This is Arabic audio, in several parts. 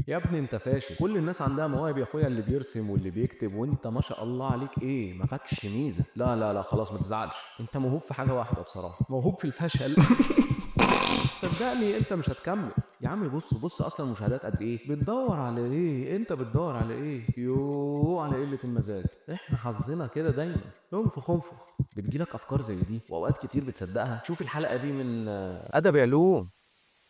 يا ابني انت فاشل. كل الناس عندها مواهب يا اخويا، اللي بيرسم واللي بيكتب، وانت ما شاء الله عليك ايه، ما فاكش ميزه. لا لا لا خلاص ما تزعلش، انت موهوب في حاجه واحده بصراحه، موهوب في الفشل. صدقني انت مش هتكمل يا عم. بص بص، اصلا المشاهدات قد ايه؟ بتدور على ايه؟ انت بتدور على ايه؟ يوه على قله المزاج. احنا حظنا كده دايما انفخ انفخ. بتجيلك افكار زي دي واوقات كتير بتصدقها. شوف الحلقه دي من ادب علوم.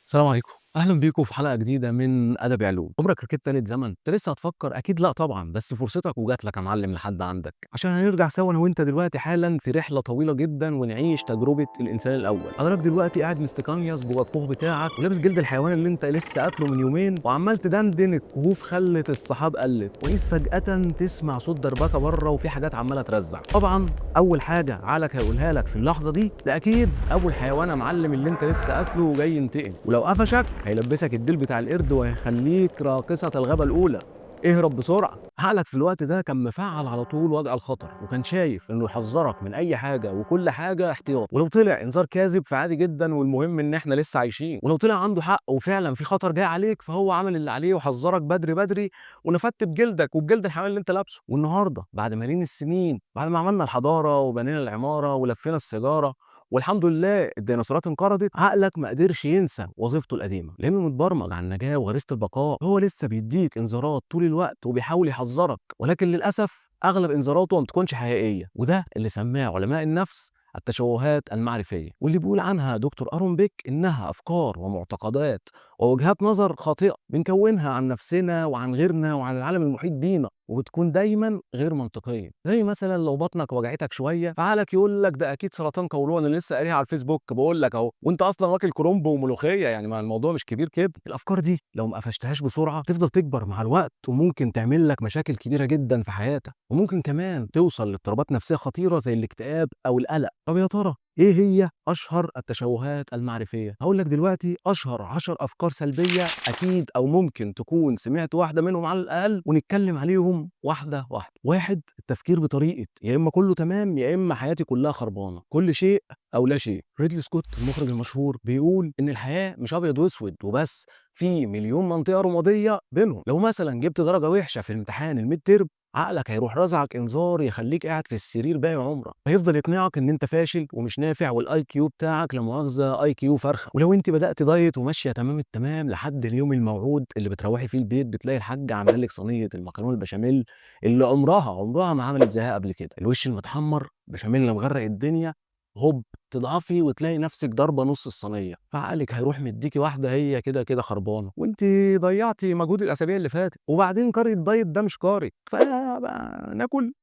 السلام عليكم، أهلا بيكم في حلقة جديدة من أدب علوم. عمرك ركبت آلة زمن؟ أنت لسه هتفكر؟ أكيد لأ طبعًا، بس فرصتك وجات لك يا معلم لحد عندك، عشان هنرجع سوا أنا وأنت دلوقتي حالًا في رحلة طويلة جدًا ونعيش تجربة الإنسان الأول. حضرتك دلوقتي قاعد مستقنيص جوه الكوخ بتاعك ولابس جلد الحيوان اللي أنت لسه قاتله من يومين وعمال تدندن الكهوف خلت السحاب قلت، وإذ فجأةً تسمع صوت دربكة بره وفي حاجات عمالة ترزع. طبعًا أول حاجة عقلك هيقولها لك في اللحظة دي ده أكيد أبو الحيوان يا معلم اللي أنت لسه قاتله وجاي ينتقم، ولو قفشك هيلبسك الديل بتاع القرد وهيخليك راقصة الغابة الأولى. اهرب بسرعة. عقلك في الوقت ده كان مفعل على طول وضع الخطر وكان شايف انه يحذرك من اي حاجة وكل حاجة احتياط، ولو طلع انذار كاذب فعادي جدا والمهم ان احنا لسه عايشين، ولو طلع عنده حق وفعلا في خطر جاي عليك فهو عمل اللي عليه وحذرك بدري بدري ونفدت بجلدك وبجلد الحيوان اللي انت لابسه. والنهارده بعد ملايين السنين، بعد ما عملنا الحضارة وبنينا العمارة ولفينا السيجارة والحمد لله الديناصورات انقرضت، عقلك ما قدرش ينسى وظيفته القديمه لانه متبرمج على النجاه وغريزه البقاء. هو لسه بيديك انذارات طول الوقت وبيحاول يحذرك، ولكن للاسف اغلب انذاراته ما بتكونش حقيقيه، وده اللي سماه علماء النفس التشوهات المعرفيه، واللي بيقول عنها دكتور ارون بيك انها افكار ومعتقدات ووجهات نظر خاطئه بنكونها عن نفسنا وعن غيرنا وعن العالم المحيط بينا، وبتكون دايما غير منطقيه. زي مثلا لو بطنك وجعتك شويه فعقلك يقول لك ده اكيد سرطان قولون، انا لسه قاريها على الفيسبوك بقول لك اهو، وانت اصلا واكل كرنب وملوخيه، يعني ما الموضوع مش كبير كده. الافكار دي لو ما قفشتهاش بسرعه تفضل تكبر مع الوقت وممكن تعمل لك مشاكل كبيره جدا في حياتك، وممكن كمان توصل لاضطرابات نفسيه خطيره زي الاكتئاب او القلق. طب يا ترى ايه هي اشهر التشوهات المعرفيه؟ هقول لك دلوقتي اشهر 10 افكار سلبيه اكيد او ممكن تكون سمعت واحده منهم على الاقل، ونتكلم عليهم واحده واحده. واحد، التفكير بطريقه يا اما كله تمام يا اما حياتي كلها خربانه، كل شيء او لا شيء. ريدلي سكوت المخرج المشهور بيقول ان الحياه مش ابيض واسود وبس، في مليون منطقه رماديه بينهم. لو مثلا جبت درجه وحشه في الامتحان الميد تيرم، عقلك هيروح رازعك انذار يخليك قاعد في السرير باقي عمرك، هيفضل يقنعك ان انت فاشل ومش نافع والاي كيو بتاعك لا مؤاخذه اي كيو فرخه. ولو انت بدات دايت وماشيه تمام التمام لحد اليوم الموعود اللي بتروحي فيه البيت بتلاقي الحاجه عامله لك صينيه المكرونه البشاميل اللي عمرها ما عملت زيها قبل كده، الوش المتحمر بشاميل مغرق الدنيا، هوب تضعفي وتلاقي نفسك ضاربه نص الصينيه، فعقلك هيروح مديكي واحده هي كده كده خربانه وانت ضيعتي مجهود الاسابيع اللي فاتت. وبعدين قاري الدايت ده مش قاري، فبقى ناكل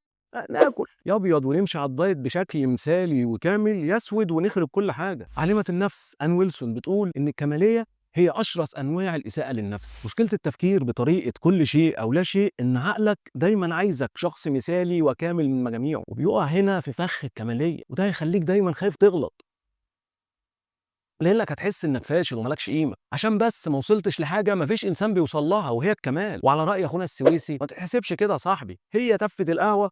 يا ابيض ونمشي على الدايت بشكل مثالي وكامل، يا اسود ونخرب كل حاجه. عالمه النفس ان ويلسون بتقول ان الكماليه هي اشرس انواع الاساءه للنفس. مشكله التفكير بطريقه كل شيء او لا شيء ان عقلك دايما عايزك شخص مثالي وكامل من مجاميعه، وبيقع هنا في فخ الكماليه، وده هيخليك دايما خايف تغلط لانك هتحس انك فاشل ومالكش قيمه عشان بس ما وصلتش لحاجه ما فيش انسان بيوصل لها وهي الكمال. وعلى راي اخونا السويسي ما تحسبش كده يا صاحبي، هي تفه القهوه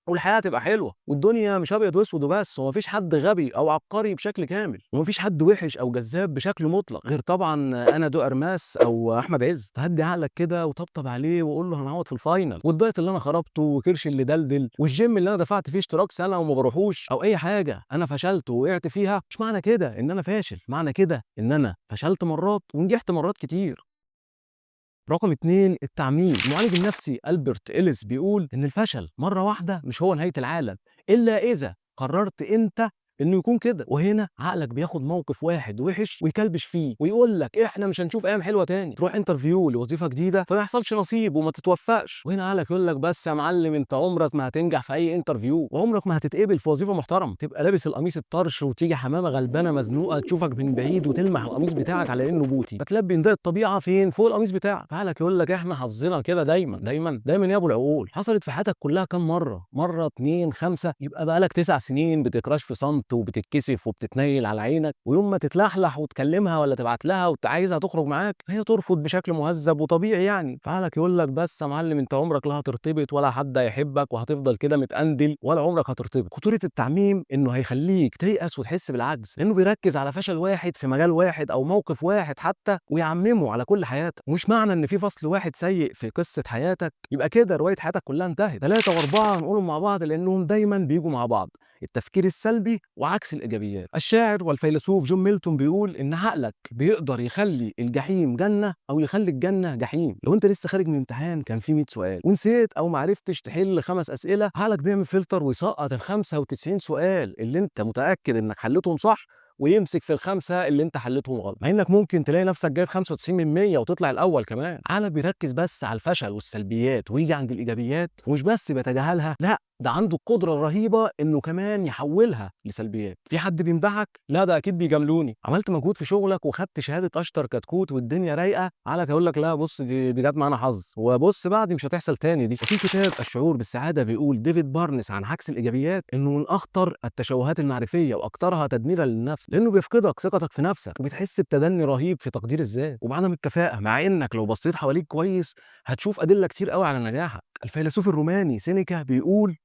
والحياه هتبقى حلوه، والدنيا مش ابيض واسود وبس، ومفيش حد غبي او عبقري بشكل كامل، ومفيش حد وحش او جذاب بشكل مطلق غير طبعا انا دو ارماس او احمد عز. فهدي عقلك كده وطبطب عليه وقول له هنعوض في الفاينل، والدايت اللي انا خربته وكرش اللي دلدل والجيم اللي انا دفعت فيه اشتراك سنه وما بروحوش او اي حاجه انا فشلت ووقعت فيها، مش معنى كده ان انا فاشل، معنى كده ان انا فشلت مرات ونجحت مرات كتير. رقم 2، التعميم. المعالج النفسي ألبرت إليس بيقول إن الفشل مرة واحدة مش هو نهاية العالم إلا إذا قررت أنت انه يكون كده. وهنا عقلك بياخد موقف واحد وحش ويكلبش فيه ويقول لك احنا مش هنشوف ايام حلوه تاني، تروح انترفيو لوظيفه جديده فما يحصلش نصيب وما تتوفقش، وهنا عقلك يقول لك بس يا معلم انت عمرك ما هتنجح في اي انترفيو وعمرك ما هتتقبل في وظيفه محترمه، تبقى لابس القميص الطرش وتيجي حمامه غلبانه مزنوقه تشوفك من بعيد وتلمح القميص بتاعك على انه بوتي، فتلبي نداء الطبيعه فين؟ فوق القميص بتاعك. فعقلك يقول لك احنا حظنا كده دايما دايما دايما يا ابو العقول. حصلت في حياتك كلها كام مره؟ مره، اتنين، خمسه؟ يبقى بقالك 9 سنين بتكراش في صمت وبتتكسف وبتتنيل على عينك، ويوم ما تتلحلح وتكلمها ولا تبعت لها عايزها تخرج معاك هي ترفض بشكل مهذب وطبيعي يعني. فعقلك يقول لك بس يا معلم انت عمرك لا هترتبط ولا حد هيحبك وهتفضل كده متقندل ولا عمرك هترتبط. خطوره التعميم انه هيخليك تيأس وتحس بالعجز، لانه بيركز على فشل واحد في مجال واحد او موقف واحد حتى ويعممه على كل حياتك. ومش معنى ان في فصل واحد سيء في قصه حياتك يبقى كده روايه حياتك كلها انتهت. 3 و4 هنقولهم مع بعض لانهم دايما بيجوا مع بعض: التفكير السلبي وعكس الايجابيات. الشاعر والفيلسوف جون ميلتون بيقول ان عقلك بيقدر يخلي الجحيم جنه او يخلي الجنه جحيم. لو انت لسه خارج من امتحان كان فيه 100 سؤال ونسيت او ما عرفتش تحل 5 اسئله، عقلك بيعمل فلتر ويسقط ال 95 سؤال اللي انت متاكد انك حلتهم صح ويمسك في الخمسه اللي انت حلتهم غلط، مع انك ممكن تلاقي نفسك جايب 95% وتطلع الاول كمان. عقلك بيركز بس على الفشل والسلبيات ويجي عند الايجابيات ومش بس بيتجاهلها، لا ده عنده القدره الرهيبه انه كمان يحولها لسلبيات. في حد بيمدحك؟ لا ده اكيد بيجاملوني. عملت مجهود في شغلك وخدت شهاده اشطر كتكوت والدنيا رايقه، عقلك هيقول لك لا بص دي جت معانا حظ، وبص بقى دي مش هتحصل تاني دي. وفي كتاب الشعور بالسعاده بيقول ديفيد بارنس عن عكس الايجابيات انه من اخطر التشوهات المعرفيه واكثرها تدميرا للنفس، لانه بيفقدك ثقتك في نفسك وبتحس بتدني رهيب في تقدير الذات وبعدم الكفاءه، مع انك لو بصيت حواليك كويس هتشوف ادله كتير قوي على نجاحك. الفيلسوف الروماني سينيكا بيقول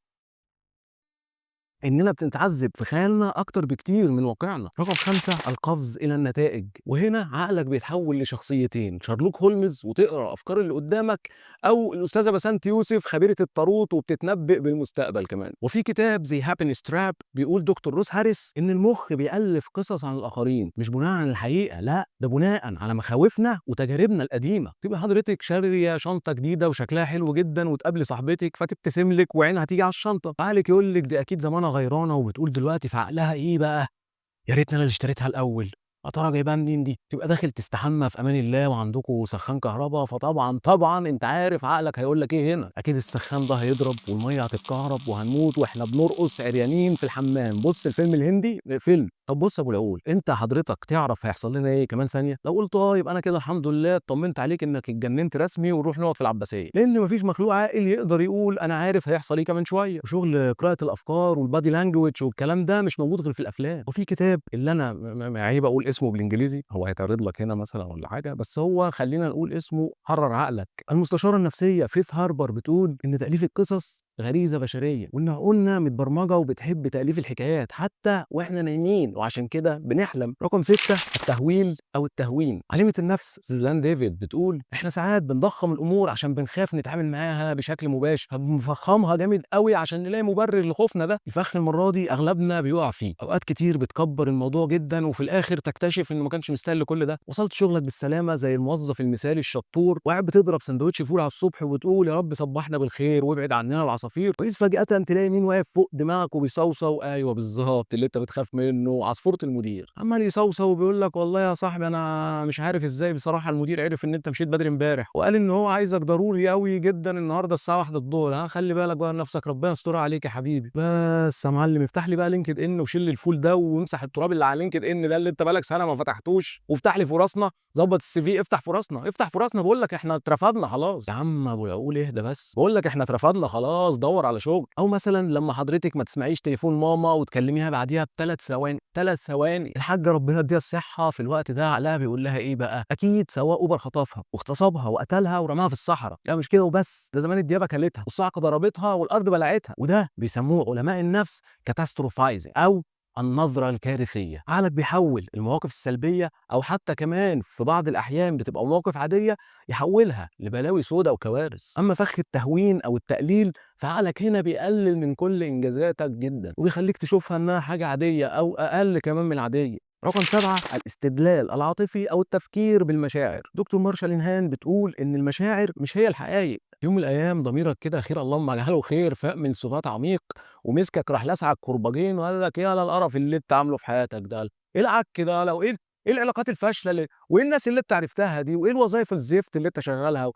إننا بنتعذب في خيالنا أكتر بكتير من واقعنا. رقم 5 القفز إلى النتائج، وهنا عقلك بيتحول لشخصيتين: شارلوك هولمز وتقرأ الأفكار اللي قدامك، أو الأستاذة بسنت يوسف خبيرة الطاروت وبتتنبئ بالمستقبل كمان. وفي كتاب زي هابينس تراب بيقول دكتور روس هاريس إن المخ بيألف قصص عن الآخرين مش بناء على الحقيقة، لا ده بناء على مخاوفنا وتجاربنا القديمة. تبقى حضرتك شارية شنطة جديدة وشكلها حلو جدا وتقابلي صاحبتك فتبتسم لك وعينها تيجي على الشنطة، عقلك يقول لك دي أكيد زمانها غيرانه، وبتقول دلوقتي في عقلها ايه بقى؟ يا ريتني انا اللي اشتريتها الاول. يا ترى جايبها منين دي؟ تبقى داخل تستحمى في امان الله وعندكم سخان كهرباء، فطبعا انت عارف عقلك هيقول لك ايه هنا: اكيد السخان ده هيضرب والميه هتتكهرب وهنموت واحنا بنرقص عريانين في الحمام. بص الفيلم الهندي فيلم. طب بص يا ابو العقول، انت حضرتك تعرف هيحصل لنا ايه كمان ثانيه؟ لو قلت يبقى انا كده الحمد لله اطمنت عليك انك اتجننت رسمي ونروح نقعد في العباسيه، لان مفيش مخلوق عاقل يقدر يقول انا عارف هيحصل ايه كمان شويه. وشغل قراءه الافكار والبادي لانجوج والكلام ده مش موجود غير في الافلام. وفي كتاب اللي انا عيب اقول اسمه بالانجليزي، هو هيتعرض لك هنا مثلا ولا حاجه، بس هو خلينا نقول اسمه حرر عقلك. المستشاره النفسيه فيث هاربر بتقول ان تاليف القصص غريزه بشريه، وان عقولنا متبرمجه وبتحب تاليف الحكايات حتى واحنا نايمين، وعشان كده بنحلم. رقم 6 التهويل او التهوين. علمة النفس سوزان ديفيد بتقول احنا ساعات بنضخم الامور عشان بنخاف نتعامل معاها بشكل مباشر، فبنفخمها جامد قوي عشان نلاقي مبرر لخوفنا ده. الفخ المره دي اغلبنا بيقع فيه. اوقات كتير بتكبر الموضوع جدا وفي الاخر تكتشف انه ما كانش مستاهل كل ده. وصلت شغلك بالسلامه زي الموظف المثالي الشطور وقاعد بتضرب سندوتش فول على الصبح وبتقول يا رب صبحنا بالخير وابعد عننا العصافير، واذ فجاه تلاقي مين واقف فوق دماغك وبيصوصو. ايوه بالظبط اللي انت بتخاف منه، عصفوره المدير عمال يصوصو وبيقول لك والله يا صاحبي انا مش عارف ازاي بصراحه المدير عرف ان انت مشيت بدري امبارح وقال ان هو عايزك ضروري قوي جدا النهارده الساعه 1 الظهر. ها خلي بالك بقى نفسك، ربنا يسترها عليك يا حبيبي. بس يا معلم افتح لي بقى لينكد ان وشيل الفول ده وامسح التراب اللي على لينكد ان ده اللي انت بقالك سنه ما فتحتوش، وافتح لي فرصنا. ظبط السي في، افتح فرصنا افتح فرصنا. بقول لك احنا اترفضنا خلاص. يا عم ابو العقول اهدى بس، بقول لك احنا اترفضنا خلاص، دور على شغل. او مثلا لما حضرتك ما تسمعيش تليفون ماما وتكلميها بعديها بثلاث ثواني، 3 ثواني، الحاجه ربنا يديها الصحه في الوقت ده عقلها بيقول لها ايه بقى؟ اكيد سواق اوبر خطفها واغتصبها وقتلها ورماها في الصحراء. لا مش كده وبس، ده زمان الديابه كلتها والصعقه ضربتها والارض بلعتها. وده بيسموه علماء النفس كاتاستروفايزنج او النظرة الكارثية. عقلك بيحول المواقف السلبية أو حتى كمان في بعض الأحيان بتبقى مواقف عادية يحولها لبلاوي سودة وكوارث. أما فخ التهوين أو التقليل فعقلك هنا بيقلل من كل إنجازاتك جدا وبيخليك تشوفها إنها حاجة عادية أو أقل كمان من العادية. رقم 7 الاستدلال العاطفي أو التفكير بالمشاعر. دكتور مارشال إنهان بتقول إن المشاعر مش هي الحقائق. يوم من الأيام ضميرك كده خير اللهم اجعله خير فاق من سبات عميق ومسكك راح لسعك كرباجين وقال لك ايه على القرف اللي انت عامله في حياتك ده؟ ايه العك كده؟ لو ايه العلاقات الفاشله وايه الناس اللي انت عرفتها دي؟ وايه الوظائف الزفت اللي انت شغالها؟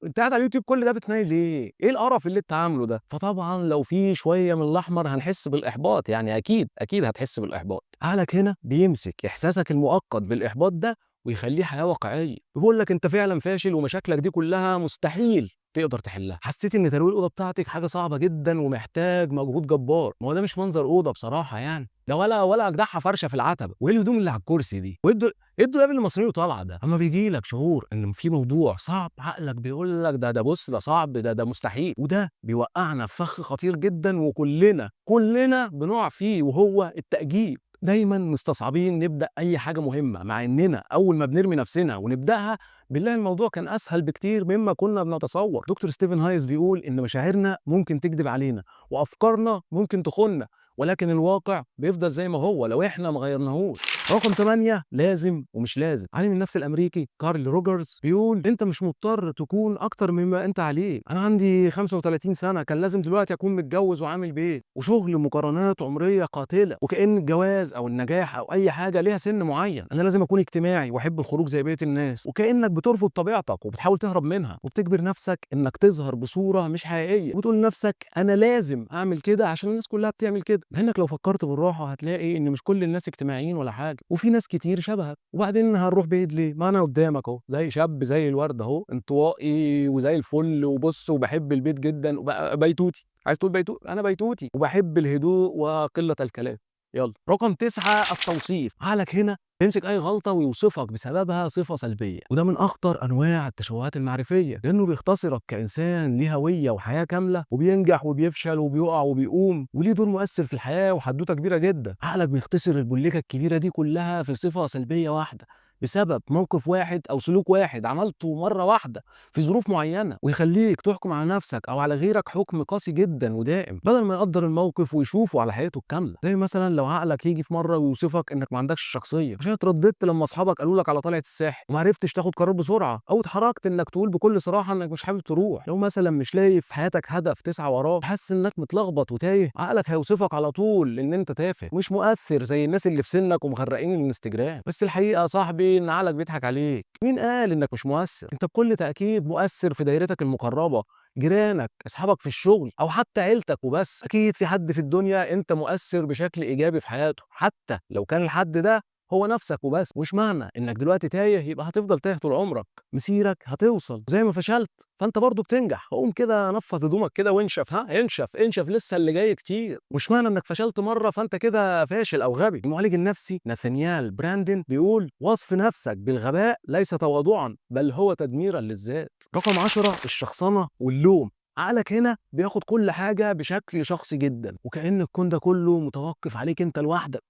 انت قاعد على اليوتيوب كل ده بتنيل ليه؟ ايه القرف اللي انت عامله ده؟ فطبعا لو في شويه من الاحمر هنحس بالاحباط، يعني اكيد هتحس بالاحباط. عقلك هنا بيمسك احساسك المؤقت بالاحباط ده ويخليه حياه واقعيه. بيقول لك انت فعلا فاشل ومشاكلك دي كلها مستحيل تقدر تحلها. حسيت ان ترويق الاوضه بتاعتك حاجه صعبه جدا ومحتاج مجهود جبار. ما هو ده مش منظر اوضه بصراحه يعني، ده ولا اجدعها فرشه في العتبه. وايه الهدوم اللي على الكرسي دي؟ ايه الدولاب اللي المصريين طالعه ده؟ اما بيجي لك شعور ان في موضوع صعب، عقلك بيقول لك ده بص ده صعب، ده مستحيل، وده بيوقعنا في فخ خطير جدا وكلنا بنقع فيه، وهو التأجيل. دايما مستصعبين نبدأ أي حاجة مهمة، مع إننا أول ما بنرمي نفسنا ونبدأها بالله الموضوع كان أسهل بكتير مما كنا بنتصور. دكتور ستيفن هايز بيقول إن مشاعرنا ممكن تكذب علينا وأفكارنا ممكن تخوننا، ولكن الواقع بيفضل زي ما هو لو احنا ما غيرناهوش. رقم 8، لازم ومش لازم. عالم النفس الامريكي كارل روجرز بيقول انت مش مضطر تكون اكتر مما انت عليه. انا عندي 35 سنه، كان لازم دلوقتي اكون متجوز وعامل بيت وشغل، مقارنات عمريه قاتله، وكأن الجواز او النجاح او اي حاجه ليها سن معين. انا لازم اكون اجتماعي واحب الخروج زي بقيه الناس، وكأنك بترفض طبيعتك وبتحاول تهرب منها وبتجبر نفسك انك تظهر بصوره مش حقيقيه، وتقول لنفسك انا لازم اعمل كده عشان الناس كلها بتعمل كده. لانك لو فكرت بالراحه هتلاقي ان مش كل الناس اجتماعيين ولا حاجه، وفي ناس كتير شبهك. وبعدين هنروح بعيد ليه؟ ما انا قدامك اهو، زي شاب زي الورد اهو، انطوائي وزي الفل، وبص وبحب البيت جدا بيتوتي. عايز تقول بيتوتي؟ انا بيتوتي وبحب الهدوء وقله الكلام. يلا رقم 9، التوصيف. عقلك هنا يمسك اي غلطه ويوصفك بسببها صفه سلبيه، وده من اخطر انواع التشوهات المعرفيه، لانه بيختصرك كانسان ليه هويه وحياه كامله، وبينجح وبيفشل وبيقع وبيقوم وليه دور مؤثر في الحياه وحدوته كبيره جدا. عقلك بيختصر البوليكه الكبيره دي كلها في صفه سلبيه واحده، بسبب موقف واحد او سلوك واحد عملته مره واحده في ظروف معينه، ويخليك تحكم على نفسك او على غيرك حكم قاسي جدا ودائم، بدل ما يقدر الموقف ويشوفه على حياته الكامله. زي مثلا لو عقلك يجي في مره ويوصفك انك ما عندكش شخصيه عشان اترددت لما اصحابك قالوا لك على طلعه الساحل وما عرفتش تاخد قرار بسرعه، او اتحركت انك تقول بكل صراحه انك مش حابب تروح. لو مثلا مش لاقي في حياتك هدف تسعى وراه، حاسس انك متلخبط وتايه، عقلك هيوصفك على طول ان انت تافه مش مؤثر زي الناس اللي في سنك ومغرقين الانستجرام. بس الحقيقه يا صاحبي ان عقلك بيضحك عليك. مين قال انك مش مؤثر؟ انت بكل تاكيد مؤثر في دايرتك المقربه، جيرانك، اصحابك في الشغل، او حتى عيلتك وبس. اكيد في حد في الدنيا انت مؤثر بشكل ايجابي في حياته، حتى لو كان الحد ده هو نفسك وبس. مش معنى انك دلوقتي تايه يبقى هتفضل تايه طول عمرك. مسيرك هتوصل، زي ما فشلت فانت برضو بتنجح. قوم كده نفض هدومك كده وانشف، ها انشف لسه اللي جاي كتير. مش معنى انك فشلت مره فانت كده فاشل او غبي. المعالج النفسي ناثانيال براندن بيقول وصف نفسك بالغباء ليس تواضعا بل هو تدميرا للذات. رقم 10، الشخصنه واللوم. عقلك هنا بياخد كل حاجه بشكل شخصي جدا، وكأن الكون ده كله متوقف عليك انت لوحدك.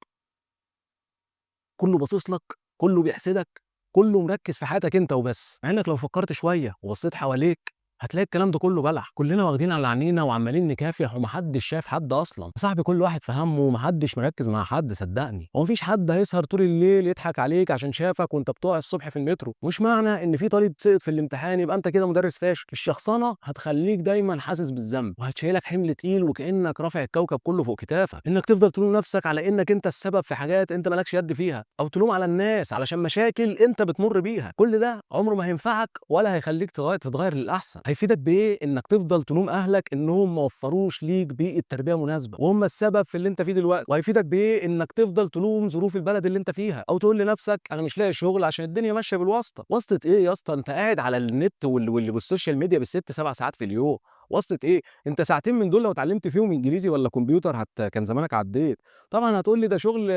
كله باصص لك، كله بيحسدك، كله مركز في حياتك انت وبس. مع انك لو فكرت شويه وبصيت حواليك هتلاقي الكلام ده كله بلح. كلنا واخدين على عينينا وعمالين نكافح ومحدش شايف حد اصلا. يا صاحبي كل واحد في همه ومحدش مركز مع حد، صدقني. هو مفيش حد هيسهر طول الليل يضحك عليك عشان شافك وانت بتقع الصبح في المترو. مش معنى ان في طالب سقط في الامتحان يبقى انت كده مدرس فاشل. الشخصنه هتخليك دايما حاسس بالذنب، وهتشيلك حمل تقيل وكانك رافع الكوكب كله فوق كتافك. انك تفضل تلوم نفسك على انك انت السبب في حاجات انت مالكش يد فيها، او تلوم على الناس علشان مشاكل انت بتمر بيها، كل ده عمره ما هينفعك ولا هيخليك تتغير للاحسن. هيفيدك بايه انك تفضل تلوم اهلك انهم ما وفروش ليك بيئه تربيه مناسبه وهم السبب في اللي انت فيه دلوقتي؟ وهيفيدك بايه انك تفضل تلوم ظروف البلد اللي انت فيها، او تقول لنفسك انا مش لاقي شغل عشان الدنيا ماشيه بالواسطه؟ واسطه ايه يا اسطى؟ انت قاعد على النت والسوشيال ميديا بالست 7 ساعات في اليوم. واسطه ايه؟ انت ساعتين من دول لو اتعلمت فيهم انجليزي ولا كمبيوتر كان زمانك عديت. طبعا هتقول لي ده شغل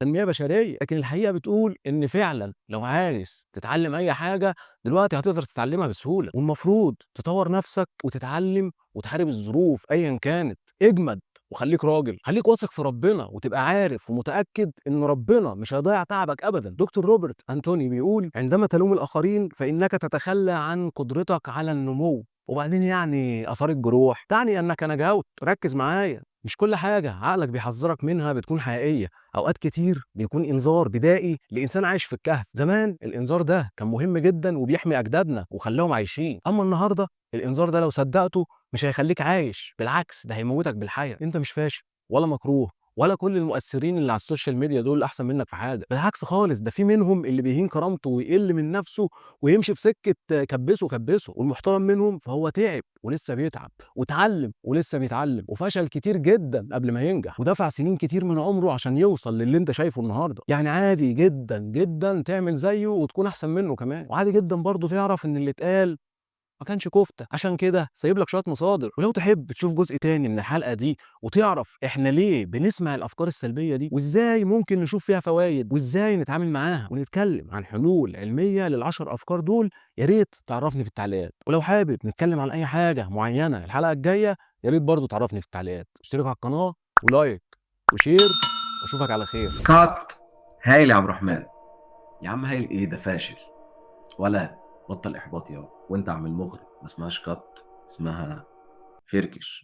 تنميه بشريه، لكن الحقيقه بتقول ان فعلا لو عايز تتعلم اي حاجه دلوقتي هتقدر تتعلمها بسهوله. والمفروض تطور نفسك وتتعلم وتحارب الظروف ايا كانت. اجمد وخليك راجل، خليك واثق في ربنا، وتبقى عارف ومتاكد ان ربنا مش هيضيع تعبك ابدا. دكتور روبرت انتوني بيقول عندما تلوم الاخرين فانك تتخلى عن قدرتك على النمو. وبعدين يعني اثار الجروح تعني انك نجوت. ركز معايا، مش كل حاجه عقلك بيحذرك منها بتكون حقيقيه. اوقات كتير بيكون انذار بدائي لانسان عايش في الكهف. زمان الانذار ده كان مهم جدا وبيحمي اجدادنا وخلاهم عايشين، اما النهارده الانذار ده لو صدقته مش هيخليك عايش، بالعكس ده هيموتك بالحياه. انت مش فاشل ولا مكروه، ولا كل المؤثرين اللي على السوشيال ميديا دول احسن منك في حاجه. بالعكس خالص، ده في منهم اللي بيهين كرامته ويقل من نفسه ويمشي في سكه كبسه، والمحترم منهم فهو تعب ولسه بيتعب، واتعلم ولسه بيتعلم، وفشل كتير جدا قبل ما ينجح، ودفع سنين كتير من عمره عشان يوصل للي انت شايفه النهارده. يعني عادي جدا جدا تعمل زيه وتكون احسن منه كمان، وعادي جدا برضه تعرف ان اللي اتقال ما كانش كفته. عشان كده سايب لك شويه مصادر، ولو تحب تشوف جزء تاني من الحلقه دي وتعرف احنا ليه بنسمع الافكار السلبيه دي وازاي ممكن نشوف فيها فوائد وازاي نتعامل معاها ونتكلم عن حلول علميه للعشر افكار دول، يا ريت تعرفني في التعليقات. ولو حابب نتكلم عن اي حاجه معينه الحلقه الجايه، يا ريت برضه تعرفني في التعليقات. اشترك على القناه ولايك وشير، واشوفك على خير. كات. هايل يا عبد الرحمن. يا عم هايل ايه ده فاشل. ولا بطل احباط يا وانت عم المخرج، ما اسمهاش كات، اسمها فركش.